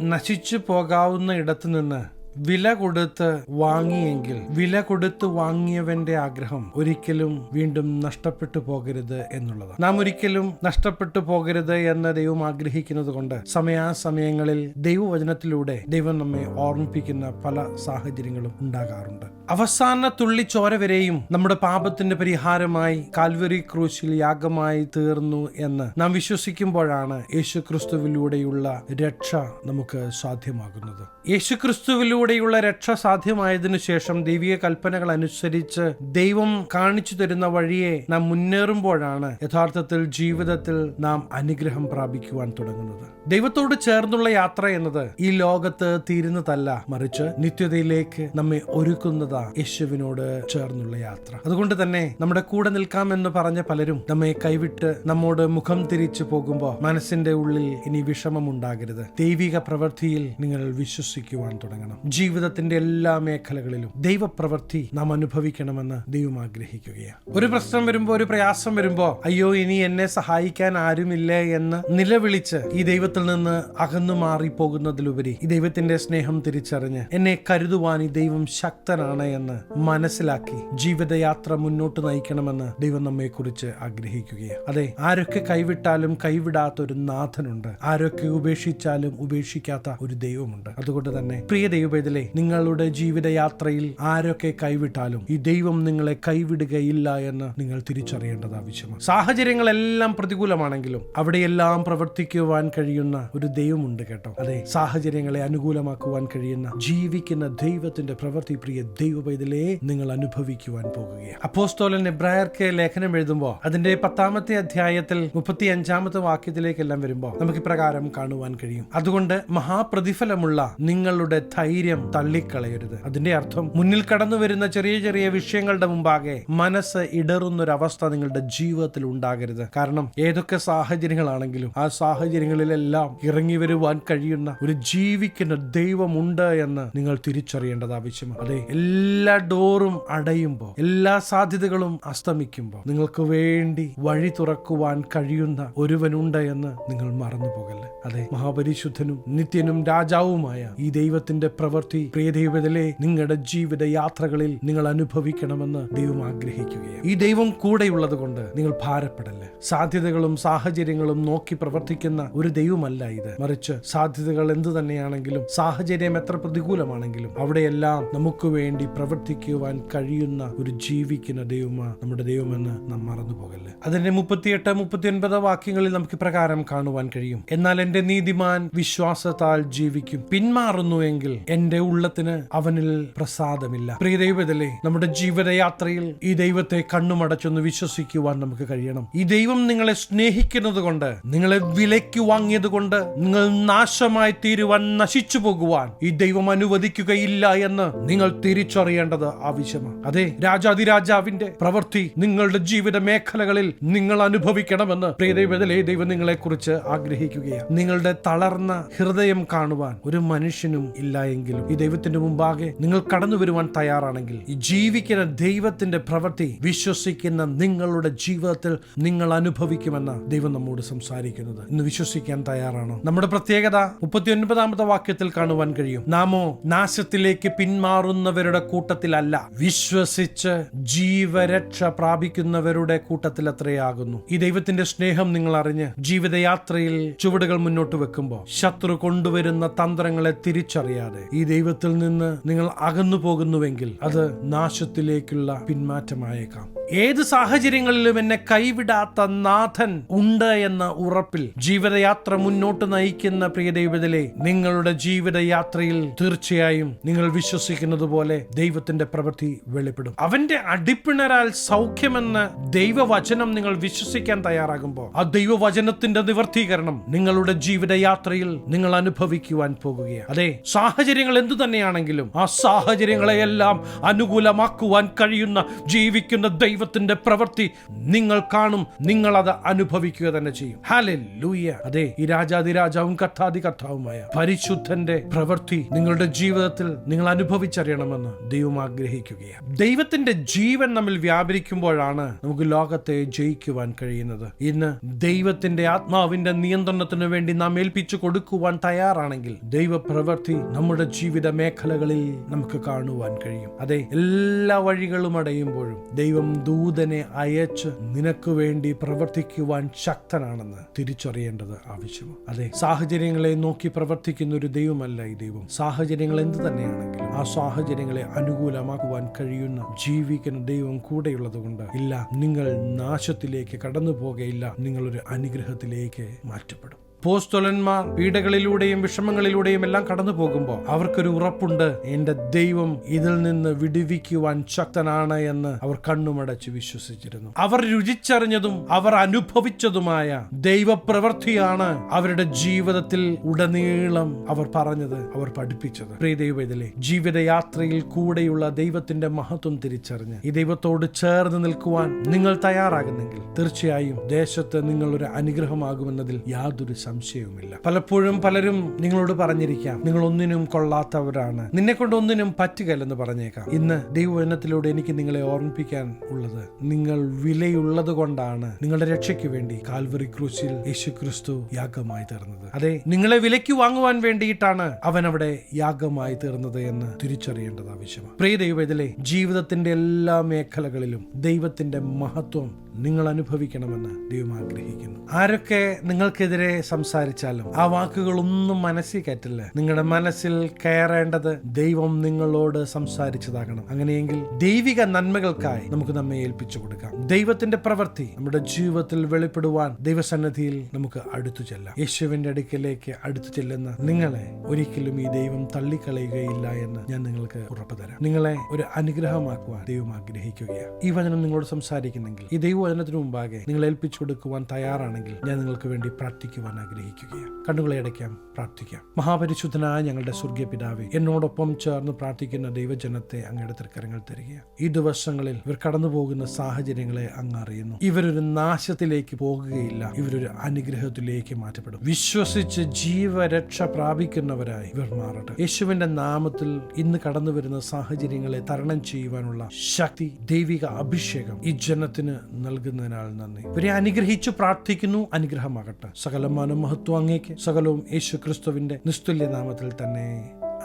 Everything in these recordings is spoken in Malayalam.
നശിച്ചു പോകാവുന്ന ഇടത്തു നിന്ന് വില കൊടുത്ത് വാങ്ങിയെങ്കിൽ വില കൊടുത്ത് വാങ്ങിയവന്റെ ആഗ്രഹം ഒരിക്കലും വീണ്ടും നഷ്ടപ്പെട്ടു പോകരുത് എന്നുള്ളതാണ്. നാം ഒരിക്കലും നഷ്ടപ്പെട്ടു പോകരുത് എന്ന് ദൈവം ആഗ്രഹിക്കുന്നത് കൊണ്ട് സമയാസമയങ്ങളിൽ ദൈവവചനത്തിലൂടെ ദൈവം നമ്മെ ഓർമ്മിപ്പിക്കുന്ന പല സാഹചര്യങ്ങളും ഉണ്ടാകാറുണ്ട്. അവസാന തുള്ളി ചോര വരെയും നമ്മുടെ പാപത്തിന്റെ പരിഹാരമായി കാൽവരി ക്രൂശിൽ യാഗമായി തീർന്നു എന്ന് നാം വിശ്വസിക്കുമ്പോഴാണ് യേശുക്രിസ്തുവിലൂടെയുള്ള രക്ഷ നമുക്ക് സാധ്യമാകുന്നത്. യേശുക്രിസ്തുവിലൂടെയുള്ള രക്ഷ സാധ്യമായതിനു ശേഷം ദൈവിക കൽപ്പനകൾ അനുസരിച്ച് ദൈവം കാണിച്ചു തരുന്ന വഴിയെ നാം മുന്നേറുമ്പോഴാണ് യഥാർത്ഥത്തിൽ ജീവിതത്തിൽ നാം അനുഗ്രഹം പ്രാപിക്കുവാൻ തുടങ്ങുന്നത്. ദൈവത്തോട് ചേർന്നുള്ള യാത്ര എന്നത് ഈ ലോകത്ത് തീരുന്നതല്ല, മറിച്ച് നിത്യതയിലേക്ക് നമ്മെ ഒരുക്കുന്നതാണ് യേശുവിനോട് ചേർന്നുള്ള യാത്ര. അതുകൊണ്ട് തന്നെ നമ്മുടെ കൂടെ നിൽക്കാമെന്ന് പറഞ്ഞ പലരും നമ്മെ കൈവിട്ട് നമ്മോട് മുഖം തിരിച്ചു പോകുമ്പോൾ മനസ്സിന്റെ ഉള്ളിൽ ഇനി വിഷമമുണ്ടാകരുത്. ദൈവിക പ്രവൃത്തിയിൽ നിങ്ങൾ വിശ്വസിക്കുവാൻ തുടങ്ങണം. ജീവിതത്തിന്റെ എല്ലാ മേഖലകളിലും ദൈവപ്രവൃത്തി നാം അനുഭവിക്കണമെന്ന് ദൈവം ആഗ്രഹിക്കുകയാണ്. ഒരു പ്രശ്നം വരുമ്പോ, ഒരു പ്രയാസം വരുമ്പോ, അയ്യോ ഇനി എന്നെ സഹായിക്കാൻ ആരുമില്ലേ എന്ന് നിലവിളിച്ച് ഈ ദൈവത്തിൽ നിന്ന് അകന്നു മാറി പോകുന്നതിലുപരി ഈ ദൈവത്തിന്റെ സ്നേഹം തിരിച്ചറിഞ്ഞ് എന്നെ കരുതുവാൻ ഈ ദൈവം ശക്തനാണ് എന്ന് മനസ്സിലാക്കി ജീവിതയാത്ര മുന്നോട്ട് നയിക്കണമെന്ന് ദൈവം നമ്മെ കുറിച്ച് ആഗ്രഹിക്കുകയാണ്. അതെ, ആരൊക്കെ കൈവിട്ടാലും കൈവിടാത്ത ഒരു നാഥനുണ്ട്. ആരൊക്കെ ഉപേക്ഷിച്ചാലും ഉപേക്ഷിക്കാത്ത ഒരു ദൈവമുണ്ട്. അതുകൊണ്ട് തന്നെ പ്രിയ ദൈവവേദലേ, നിങ്ങളുടെ ജീവിതയാത്രയിൽ ആരൊക്കെ കൈവിട്ടാലും ഈ ദൈവം നിങ്ങളെ കൈവിടുകയില്ല എന്ന് നിങ്ങൾ തിരിച്ചറിയേണ്ടത് ആവശ്യമാണ്. സാഹചര്യങ്ങളെല്ലാം പ്രതികൂലമാണെങ്കിലും അവിടെയെല്ലാം പ്രവർത്തിക്കുവാൻ കഴിയുന്ന ഒരു ദൈവമുണ്ട് കേട്ടോ. അതെ, സാഹചര്യങ്ങളെ അനുകൂലമാക്കുവാൻ കഴിയുന്ന ജീവിക്കുന്ന ദൈവത്തിന്റെ പ്രവൃത്തി പ്രിയ ദൈവവേദലേ നിങ്ങൾ അനുഭവിക്കുവാൻ പോകുകയാണ്. അപ്പോസ്തലൻ എബ്രായർക്ക് ലേഖനം എഴുതുമ്പോൾ അതിന്റെ 10-ാമത്തെ അധ്യായത്തിൽ 35-ാമത്തെ വാക്യത്തിലേക്കെല്ലാം വരുമ്പോൾ നമുക്ക് ഇപ്രകാരം കാണുവാൻ കഴിയും. അതുകൊണ്ട് മഹാപ്രതിഫലമുള്ള നിങ്ങളുടെ ധൈര്യം തള്ളിക്കളയരുത്. അതിന്റെ അർത്ഥം മുന്നിൽ കടന്നു വരുന്ന ചെറിയ ചെറിയ വിഷയങ്ങളുടെ മുമ്പാകെ മനസ്സ് ഇടറുന്നൊരവസ്ഥ നിങ്ങളുടെ ജീവിതത്തിൽ ഉണ്ടാകരുത്. കാരണം ഏതൊക്കെ സാഹചര്യങ്ങളാണെങ്കിലും ആ സാഹചര്യങ്ങളിലെല്ലാം ഇറങ്ങി വരുവാൻ കഴിയുന്ന ഒരു ജീവിക്കുന്ന ദൈവമുണ്ട് എന്ന് നിങ്ങൾ തിരിച്ചറിയേണ്ടത് ആവശ്യമാണ്. അതെ, എല്ലാ ഡോറും അടയുമ്പോൾ, എല്ലാ സാധ്യതകളും അസ്തമിക്കുമ്പോൾ നിങ്ങൾക്ക് വേണ്ടി വഴി തുറക്കുവാൻ കഴിയുന്ന ഒരുവനുണ്ട് എന്ന് നിങ്ങൾ മറന്നു പോകല്ലേ. അതെ, മഹാപരിശുദ്ധനും നിത്യനും രാജാവുമായ ഈ ദൈവത്തിന്റെ പ്രവൃത്തി പ്രിയ ദൈവത്തിലെ നിങ്ങളുടെ ജീവിത യാത്രകളിൽ നിങ്ങൾ അനുഭവിക്കണമെന്ന് ദൈവം ആഗ്രഹിക്കുകയാണ്. ഈ ദൈവം കൂടെയുള്ളത് കൊണ്ട് നിങ്ങൾ ഭാരപ്പെടല്ലേ. സാധ്യതകളും സാഹചര്യങ്ങളും നോക്കി പ്രവർത്തിക്കുന്ന ഒരു ദൈവമല്ല ഇത്, മറിച്ച് സാധ്യതകൾ എന്തു തന്നെയാണെങ്കിലും സാഹചര്യം എത്ര പ്രതികൂലമാണെങ്കിലും അവിടെയെല്ലാം നമുക്ക് വേണ്ടി പ്രവർത്തിക്കുവാൻ കഴിയുന്ന ഒരു ജീവിക്കുന്ന ദൈവമാണ് നമ്മുടെ ദൈവമെന്ന് നാം മറന്നു പോകല്ലേ. അതിന്റെ 38-39 വാക്യങ്ങളിൽ നമുക്ക് പ്രകാരം കാണുവാൻ കഴിയും. എന്നാൽ എന്റെ നീതിമാൻ വിശ്വാസത്താൽ ജീവിക്കും, പിന്മാറുന്നുവെങ്കിൽ എന്റെ ഉള്ളത്തിന് അവനിൽ പ്രസാദമില്ല. പ്രിയ ദൈവത്തിലെ നമ്മുടെ ജീവിതയാത്രയിൽ ഈ ദൈവത്തെ കണ്ണുമടച്ചൊന്ന് വിശ്വസിക്കുവാൻ നമുക്ക് കഴിയണം. ഈ ദൈവം നിങ്ങളെ സ്നേഹിക്കുന്നത് കൊണ്ട്, നിങ്ങളെ വിലയ്ക്ക് വാങ്ങിയത് കൊണ്ട് നിങ്ങൾ നാശമായി തീരുവാൻ, നശിച്ചു പോകുവാൻ ഈ ദൈവം അനുവദിക്കുകയില്ല എന്ന് നിങ്ങൾ തിരിച്ചറിയേണ്ടത് ആവശ്യമാണ്. അതെ, രാജാതിരാജാവിന്റെ പ്രവൃത്തി നിങ്ങളുടെ ജീവിത മേഖലകളിൽ നിങ്ങൾ അനുഭവിക്കണമെന്ന് പ്രിയ ദൈവത്തിലെ ദൈവം നിങ്ങളെ കുറിച്ച് ആഗ്രഹിക്കുകയാണ്. നിങ്ങളുടെ തളർന്ന ഹൃദയം കാണുവാൻ ഒരു മനുഷ്യനും ഇല്ല എങ്കിലും ഈ ദൈവത്തിന്റെ മുമ്പാകെ നിങ്ങൾ കടന്നു വരുവാൻ തയ്യാറാണെങ്കിൽ ഈ ജീവിക്കുന്ന ദൈവത്തിന്റെ പ്രവൃത്തി വിശ്വസിക്കുന്ന നിങ്ങളുടെ ജീവിതത്തിൽ നിങ്ങൾ അനുഭവിക്കുമെന്ന ദൈവം നമ്മോട് സംസാരിക്കുന്നത്. ഇന്ന് വിശ്വസിക്കാൻ തയ്യാറാണോ? നമ്മുടെ പ്രത്യേകത 39-ാമത്തെ വാക്യത്തിൽ കാണുവാൻ കഴിയും. നാമോ നാശത്തിലേക്ക് പിന്മാറുന്നവരുടെ കൂട്ടത്തിലല്ല, വിശ്വസിച്ച് ജീവരക്ഷ പ്രാപിക്കുന്നവരുടെ കൂട്ടത്തിൽ അത്രയാകുന്നു. ഈ ദൈവത്തിന്റെ സ്നേഹം നിങ്ങൾ അറിഞ്ഞ് ജീവിതയാത്രയിൽ ചുവടുകൾ മുന്നോട്ട് വെക്കുമ്പോൾ ശത്രു കൊണ്ടുവരുന്ന തന്ത്രങ്ങളെ തിരിച്ചറിയാതെ ഈ ദൈവത്തിൽ നിന്ന് നിങ്ങൾ അകന്നു പോകുന്നുവെങ്കിൽ അത് നാശത്തിലേക്കുള്ള പിന്മാറ്റമായേക്കാം. ഏത് സാഹചര്യങ്ങളിലും എന്നെ കൈവിടാത്ത നാഥൻ ഉണ്ട് എന്ന ഉറപ്പിൽ ജീവിതയാത്ര മുന്നോട്ട് നയിക്കുന്ന പ്രിയ ദൈവത്തിലെ നിങ്ങളുടെ ജീവിതയാത്രയിൽ തീർച്ചയായും നിങ്ങൾ വിശ്വസിക്കുന്നത് പോലെ ദൈവത്തിന്റെ പ്രവൃത്തി വെളിപ്പെടും. അവന്റെ അടിപ്പിണരാൽ സൗഖ്യമെന്ന ദൈവവചനം നിങ്ങൾ വിശ്വസിക്കാൻ തയ്യാറാകുമ്പോൾ ആ ദൈവവചനത്തിന്റെ നിവർത്തീകരണം നിങ്ങളുടെ ജീവിതയാത്രയിൽ നിങ്ങൾ അനുഭവിക്കുവാൻ പോകുകയാണ്. അതെ, സാഹചര്യങ്ങൾ എന്തു തന്നെയാണെങ്കിലും ആ സാഹചര്യങ്ങളെയെല്ലാം അനുകൂലമാക്കുവാൻ കഴിയുന്ന ജീവിക്കുന്ന ദൈവത്തിന്റെ പ്രവൃത്തി നിങ്ങൾ കാണും, നിങ്ങൾ അത് അനുഭവിക്കുക തന്നെ ചെയ്യും. ഹല്ലേലൂയ. അതെ, ഈ രാജാതിരാജാവും കർത്താതി കർത്താവുമായ പരിശുദ്ധന്റെ പ്രവൃത്തി നിങ്ങളുടെ ജീവിതത്തിൽ നിങ്ങൾ അനുഭവിച്ചറിയണമെന്ന് ദൈവം ആഗ്രഹിക്കുകയാണ്. ദൈവത്തിന്റെ ജീവൻ നമ്മിൽ വ്യാപരിക്കുമ്പോഴാണ് നമുക്ക് ലോകത്തെ ജയിക്കുവാൻ കഴിയുന്നത്. ഇന്ന് ദൈവത്തിന്റെ ആത്മാവിന്റെ നിയന്ത്രണത്തിന് വേണ്ടി നാം ഏൽപ്പിച്ചു കൊടുക്കുവാൻ തയ്യാറാണെങ്കിൽ ദൈവപ്രവൃത്തി നമ്മുടെ ജീവിത മേഖലകളിൽ നമുക്ക് കാണുവാൻ കഴിയും. അതെ, എല്ലാ വഴികളും അടയുമ്പോഴും ദൈവം ദൂതനെ അയച്ച് നിനക്ക് വേണ്ടി പ്രവർത്തിക്കുവാൻ ശക്തനാണെന്ന് തിരിച്ചറിയേണ്ടത് ആവശ്യമാണ്. അതെ, സാഹചര്യങ്ങളെ നോക്കി പ്രവർത്തിക്കുന്ന ഒരു ദൈവമല്ല ഈ ദൈവം. സാഹചര്യങ്ങൾ എന്ത് തന്നെയാണെങ്കിലും ആ സാഹചര്യങ്ങളെ അനുകൂലമാക്കുവാൻ കഴിയുന്ന ജീവിക്കുന്ന ദൈവം കൂടെയുള്ളത് കൊണ്ട് ഇല്ല, നിങ്ങൾ നാശത്തിലേക്ക് കടന്നു പോകയില്ല, നിങ്ങളൊരു അനുഗ്രഹത്തിലേക്ക് മാറ്റപ്പെടും. അപ്പോസ്തലന്മാർ പീഡകളിലൂടെയും വിഷമങ്ങളിലൂടെയും എല്ലാം കടന്നു പോകുമ്പോൾ അവർക്കൊരു ഉറപ്പുണ്ട്, എന്റെ ദൈവം ഇതിൽ നിന്ന് വിടുവിക്കുവാൻ ശക്തനാണ് എന്ന് അവർ കണ്ണുമടച്ച് വിശ്വസിച്ചിരുന്നു. അവർ രുചിച്ചറിഞ്ഞതും അവർ അനുഭവിച്ചതുമായ ദൈവപ്രവൃത്തിയാണ് അവരുടെ ജീവിതത്തിൽ ഉടനീളം അവർ പറഞ്ഞത്, അവർ പഠിപ്പിച്ചത്. പ്രിയ ദൈവത്തിലെ ജീവിതയാത്രയിൽ കൂടെയുള്ള ദൈവത്തിന്റെ മഹത്വം തിരിച്ചറിഞ്ഞ് ഈ ദൈവത്തോട് ചേർന്ന് നിൽക്കുവാൻ നിങ്ങൾ തയ്യാറാകുന്നെങ്കിൽ തീർച്ചയായും ദേശത്ത് നിങ്ങൾ ഒരു അനുഗ്രഹമാകുമെന്നതിൽ യാതൊരു സംശയവുമില്ല. പലപ്പോഴും പലരും നിങ്ങളോട് പറഞ്ഞിരിക്കാം, നിങ്ങൾ ഒന്നിനും കൊള്ളാത്തവരാണ്, നിന്നെ കൊണ്ട് ഒന്നിനും പറ്റുകയില്ലെന്ന് പറഞ്ഞേക്കാം. ഇന്ന് ദൈവവചനത്തിലൂടെ എനിക്ക് നിങ്ങളെ ഓർമ്മിപ്പിക്കാൻ ഉള്ളത്, നിങ്ങൾ വിലയുള്ളത് കൊണ്ടാണ് നിങ്ങളുടെ രക്ഷയ്ക്ക് വേണ്ടി കാൽവറി ക്രൂശിൽ യേശുക്രിസ്തു യാഗമായി തീർന്നത്. അതെ, നിങ്ങളെ വിലയ്ക്ക് വാങ്ങുവാൻ വേണ്ടിയിട്ടാണ് അവൻ അവിടെ യാഗമായി തീർന്നത് എന്ന് തിരിച്ചറിയേണ്ടത് ആവശ്യമാണ്. പ്രിയ ദൈവത്തിലെ ജീവിതത്തിന്റെ എല്ലാ മേഖലകളിലും ദൈവത്തിന്റെ മഹത്വം നിങ്ങൾ അനുഭവിക്കണമെന്ന് ദൈവം ആഗ്രഹിക്കുന്നു. ആരൊക്കെ നിങ്ങൾക്കെതിരെ സംസാരിച്ചാലും ആ വാക്കുകളൊന്നും മനസ്സിൽ കയറ്റില്ല. നിങ്ങളുടെ മനസ്സിൽ കയറേണ്ടത് ദൈവം നിങ്ങളോട് സംസാരിച്ചതാകണം. അങ്ങനെയെങ്കിൽ ദൈവിക നന്മകൾക്കായി നമുക്ക് നമ്മെ ഏൽപ്പിച്ചു കൊടുക്കാം. ദൈവത്തിന്റെ പ്രവൃത്തി നമ്മുടെ ജീവിതത്തിൽ വെളിപ്പെടുവാൻ ദൈവസന്നിധിയിൽ നമുക്ക് അടുത്തു ചെല്ലാം. യേശുവിന്റെ അടുക്കലേക്ക് അടുത്തു ചെല്ലുന്ന നിങ്ങളെ ഒരിക്കലും ഈ ദൈവം തള്ളിക്കളയുകയില്ല എന്ന് ഞാൻ നിങ്ങൾക്ക് ഉറപ്പ് തരാം. നിങ്ങളെ ഒരു അനുഗ്രഹമാക്കുവാൻ ദൈവം ആഗ്രഹിക്കുകയാണ്. ഈ വചനം നിങ്ങളോട് സംസാരിക്കുന്നെങ്കിൽ, ഈ ദൈവവചനത്തിനു മുമ്പാകെ നിങ്ങൾ ഏൽപ്പിച്ചു കൊടുക്കുവാൻ തയ്യാറാണെങ്കിൽ ഞാൻ നിങ്ങൾക്ക് വേണ്ടി പ്രാർത്ഥിക്കുവാൻ ആഗ്രഹിക്കുകയാണ്. കണ്ണുകളെ അടയ്ക്കാം, പ്രാർത്ഥിക്കാം. മഹാപരിശുദ്ധനായ ഞങ്ങളുടെ സ്വർഗീയ പിതാവേ, എന്നോടൊപ്പം ചേർന്ന് പ്രാർത്ഥിക്കുന്ന ദൈവജനത്തെ അങ്ങയുടെ തൃക്കരങ്ങൾ തരികയാണ്. ഈ ദിവസങ്ങളിൽ ഇവർ കടന്നു പോകുന്ന സാഹചര്യങ്ങളെ അങ്ങ് അറിയുന്നു. ഇവരൊരു നാശത്തിലേക്ക് പോകുകയില്ല, ഇവരൊരു അനുഗ്രഹത്തിലേക്ക് മാറ്റപ്പെടും. വിശ്വസിച്ച് ജീവരക്ഷ പ്രാപിക്കുന്നവരായി ഇവർ മാറട്ടെ. യേശുവിന്റെ നാമത്തിൽ ഇന്ന് കടന്നു വരുന്ന സാഹചര്യങ്ങളെ തരണം ചെയ്യുവാനുള്ള ശക്തി, ദൈവിക അഭിഷേകം ഈ ജനത്തിന് നൽകുന്നതിനാൽ നന്ദി. ഇവരെ അനുഗ്രഹിച്ചു പ്രാർത്ഥിക്കുന്നു. അനുഗ്രഹമാകട്ടെ. സകലമാനം മഹത്വം അങ്ങേക്ക്, സകലവും യേശു ക്രിസ്തുവിന്റെ നിസ്തുല്യ നാമത്തിൽ തന്നെ.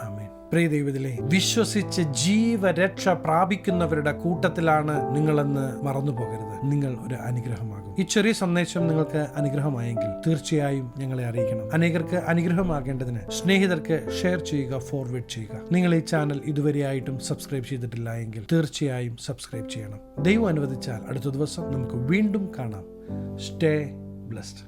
ആമേൻ. പ്രിയ ദൈവത്തിലെ വിശ്വസിച്ച് ജീവരക്ഷ പ്രാപിക്കുന്നവരുടെ കൂട്ടത്തിലാണ് നിങ്ങളെന്ന് മറന്നു പോകരുത്. നിങ്ങൾ ഒരു അനുഗ്രഹമാകും. ഈ ചെറിയ സന്ദേശം നിങ്ങൾക്ക് അനുഗ്രഹമായെങ്കിൽ തീർച്ചയായും ഞങ്ങളെ അറിയിക്കണം. അനേകർക്ക് അനുഗ്രഹമാകേണ്ടതിന് സ്നേഹിതർക്ക് ഷെയർ ചെയ്യുക, ഫോർവേഡ് ചെയ്യുക. നിങ്ങൾ ഈ ചാനൽ ഇതുവരെയായിട്ടും സബ്സ്ക്രൈബ് ചെയ്തിട്ടില്ല എങ്കിൽ തീർച്ചയായും സബ്സ്ക്രൈബ് ചെയ്യണം. ദൈവം അനുവദിച്ചാൽ അടുത്ത ദിവസം നമുക്ക് വീണ്ടും കാണാം. Stay blessed.